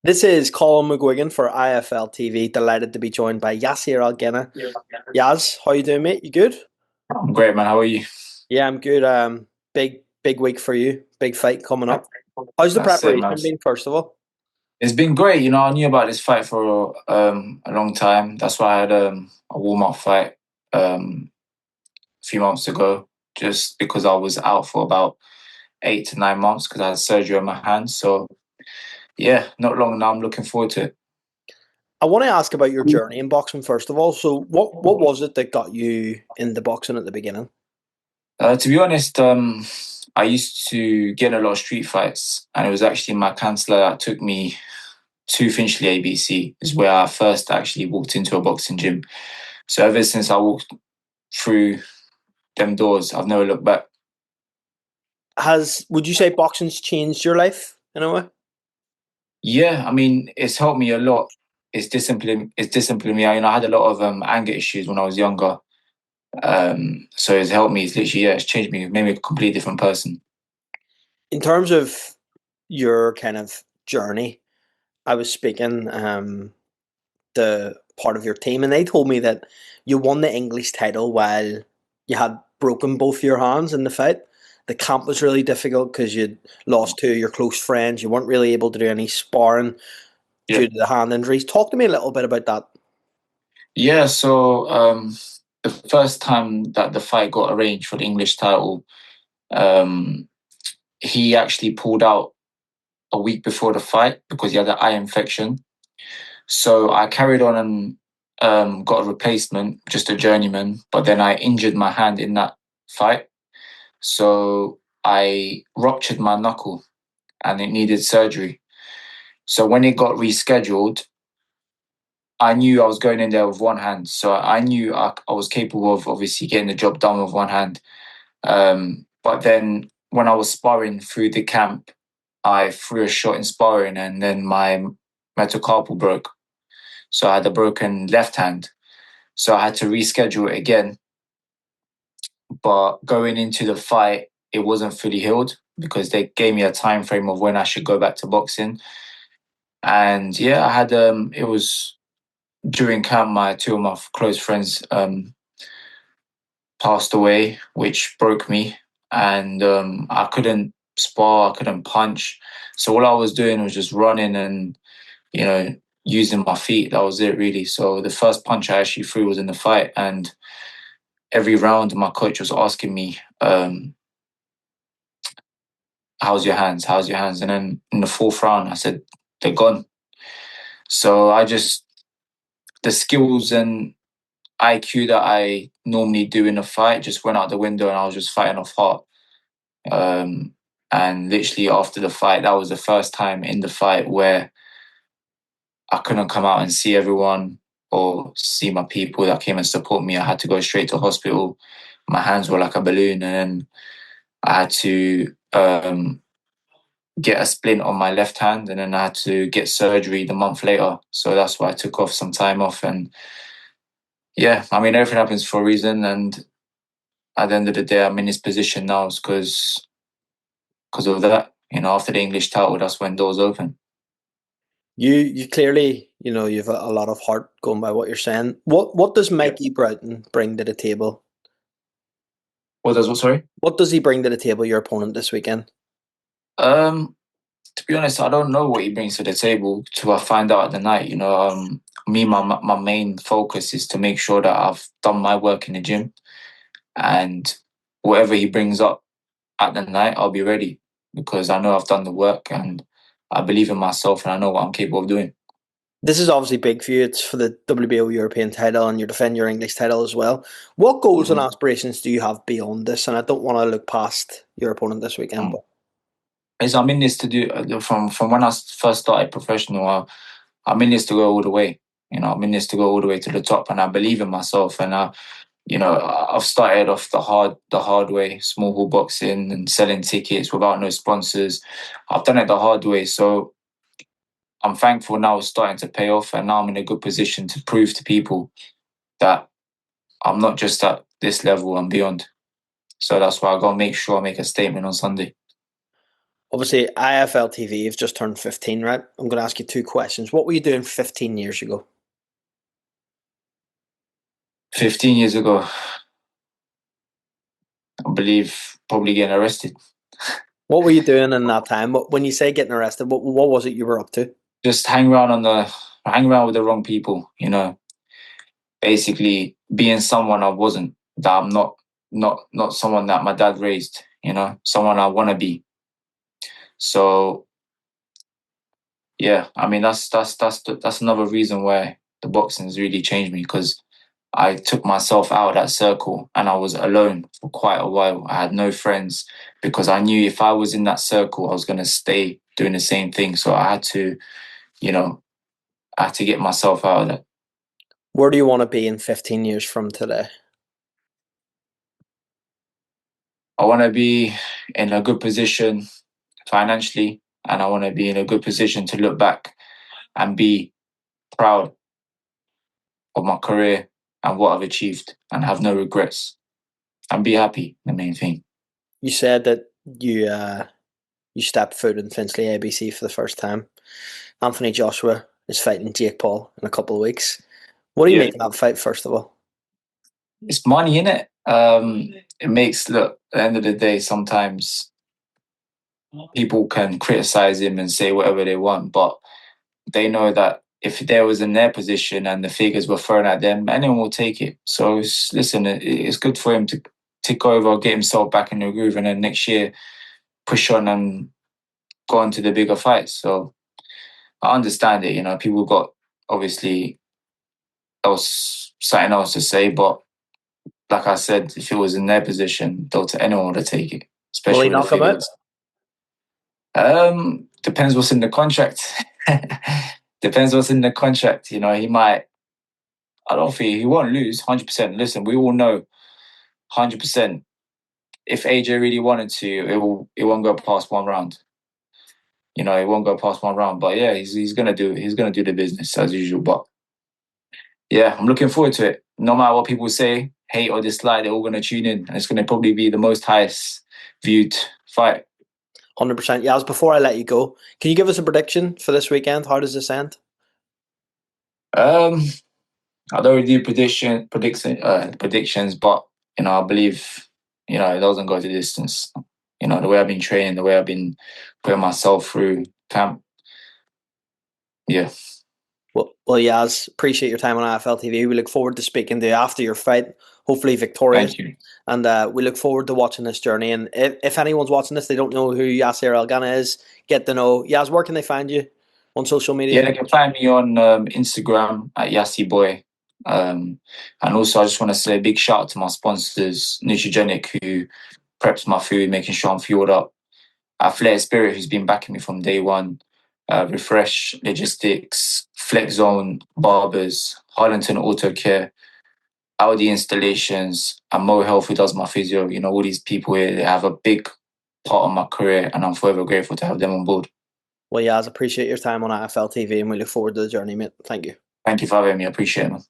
This is Colin McGuigan for IFLTV. Delighted to be joined by Yaser Ghena. Yaz, how you doing, mate? You good? I'm great, man. How are you? Yeah, I'm good. Big week for you. Big fight coming up. How's the That's it, man. preparation been, first of all? It's been great. I knew about this fight for a long time. That's why I had a warm-up fight a few months ago, just because I was out for about 8 to 9 months because I had surgery on my hand. So yeah, not long now. I'm looking forward to it. I want to ask about your journey in boxing, first of all. So, what was it that got you into boxing at the beginning? To be honest, I used to get in a lot of street fights, and it was actually my counsellor that took me to Finchley ABC, is where I first actually walked into a boxing gym. So ever since I walked through them doors, I've never looked back. Would you say boxing's changed your life in a way? Yeah, I mean, it's helped me a lot. It's disciplined me. I had a lot of anger issues when I was younger. So it's helped me. It's literally, yeah, it's changed me. It made me a completely different person. In terms of your kind of journey, I was speaking the part of your team, and they told me that you won the English title while you had broken both your hands in the fight. The camp was really difficult because you'd lost two of your close friends. You weren't really able to do any sparring Yeah. due to the hand injuries. Talk to me a little bit about that. Yeah, so the first time that the fight got arranged for the English title, um, he actually pulled out a week before the fight because he had an eye infection. So I carried on and got a replacement, just a journeyman, but then I injured my hand in that fight. So I ruptured my knuckle and it needed surgery. So when it got rescheduled, I knew I was going in there with one hand. So I knew I was capable of obviously getting the job done with one hand. But then when I was sparring through the camp, I threw a shot in sparring and then my metacarpal broke. So I had a broken left hand. So I had to reschedule it again. But going into the fight, it wasn't fully healed because they gave me a time frame of when I should go back to boxing. And yeah, I had it was during camp my two of my close friends passed away, which broke me. And I couldn't spar, I couldn't punch. So all I was doing was just running and, you know, using my feet. That was it really. So the first punch I actually threw was in the fight, and every round my coach was asking me, how's your hands? How's your hands? And then in the fourth round, I said, they're gone. So the skills and IQ that I normally do in a fight just went out the window and I was just fighting off heart. Um, and literally after the fight, that was the first time in the fight where I couldn't come out and see everyone or see my people that came and support me. I had to go straight to hospital. My hands were like a balloon, and then I had to get a splint on my left hand, and then I had to get surgery the month later. So that's why I took off some time off. And yeah, I mean, everything happens for a reason. And at the end of the day, I'm in this position now because of that. After the English title, that's when doors open. You clearly, you've a lot of heart going by what you're saying. What does Yeah. Mikey Broughton bring to the table? What does what? Sorry. What does he bring to the table, your opponent, this weekend? Um, to be honest, I don't know what he brings to the table till I find out at the night. My main focus is to make sure that I've done my work in the gym, and whatever he brings up at the night, I'll be ready because I know I've done the work and I believe in myself and I know what I'm capable of doing. This is obviously big for you. It's for the WBO European title, and you're defending your English title as well. What goals and Mm-hmm. aspirations do you have beyond this? And I don't want to look past your opponent this weekend, but Is I'm in this to do from when I first started professional. I'm in this to go all the way. I'm in this to go all the way to the top, and I believe in myself. And I've started off the hard way, small hall boxing and selling tickets without no sponsors. I've done it the hard way, so I'm thankful now it's starting to pay off, and now I'm in a good position to prove to people that I'm not just at this level and beyond. So that's why I gotta make sure I make a statement on Sunday. Obviously, IFLTV have just turned 15, right? I'm going to ask you two questions. What were you doing 15 years ago? 15 years ago, I believe probably getting arrested. What were you doing in that time? When you say getting arrested, what was it you were up to? Just hang around with the wrong people, you know. Basically being someone I wasn't, that I'm not someone that my dad raised, you know, someone I wanna be. So yeah, I mean that's another reason why the boxing's really changed me, because I took myself out of that circle and I was alone for quite a while. I had no friends because I knew if I was in that circle, I was going to stay doing the same thing. So I had to, you know, I had to get myself out of that. Where do you want to be in 15 years from today? I want to be in a good position financially, and I want to be in a good position to look back and be proud of my career and what I've achieved and have no regrets and be happy, the main thing. You said that you stepped foot in Finchley ABC for the first time. Anthony Joshua is fighting Jake Paul in a couple of weeks. What do you Yeah, make of that fight, first of all? it's money in it. It makes, look, at the end of the day, sometimes people can criticize him and say whatever they want, but they know that if they was in their position and the figures were thrown at them, anyone will take it. So listen, it's good for him to tick over, get himself back in the groove, and then next year push on and go on to the bigger fights. So I understand it. You know, people got obviously something else to say, but like I said, if it was in their position, anyone would have taken it, Will he especially with the knock him out? figures. Depends what's in the contract. Depends what's in the contract. You know, he might. I don't think he won't lose 100%. Listen, we all know 100%. If AJ really wanted to, it won't go past one round. You know, it won't go past one round. But yeah, he's gonna do the business as usual. But yeah, I'm looking forward to it. No matter what people say, hate or dislike, they're all gonna tune in, and it's gonna probably be the most highest viewed fight. 100%. Yaz, before I let you go, can you give us a prediction for this weekend? How does this end? Um, I don't really do predictions, but you know, I believe, you know, it doesn't go to distance. You know, the way I've been training, the way I've been putting myself through camp. Yeah. Well, Yaz, appreciate your time on IFLTV. We look forward to speaking to you after your fight, hopefully victorious. Thank you. And we look forward to watching this journey. And if anyone's watching this, they don't know who Yaser Ghena is, get to know. Yaz, where can they find you on social Yeah, media? they can find me on Instagram at Yassiboy. And also, I just want to say a big shout out to my sponsors, Nutrigenic, who preps my food, making sure I'm fueled up. Athletic Spirit, who's been backing me from day one. Refresh Logistics, Flex Zone Barbers, Harlington Auto Care, Audi Installations, and Mo Health, who does my physio. You know, all these people here, they have a big part of my career, and I'm forever grateful to have them on board. Well, Yaz, appreciate your time on IFLTV, and we look forward to the journey, mate. Thank you. Thank you for having me. I appreciate it, man.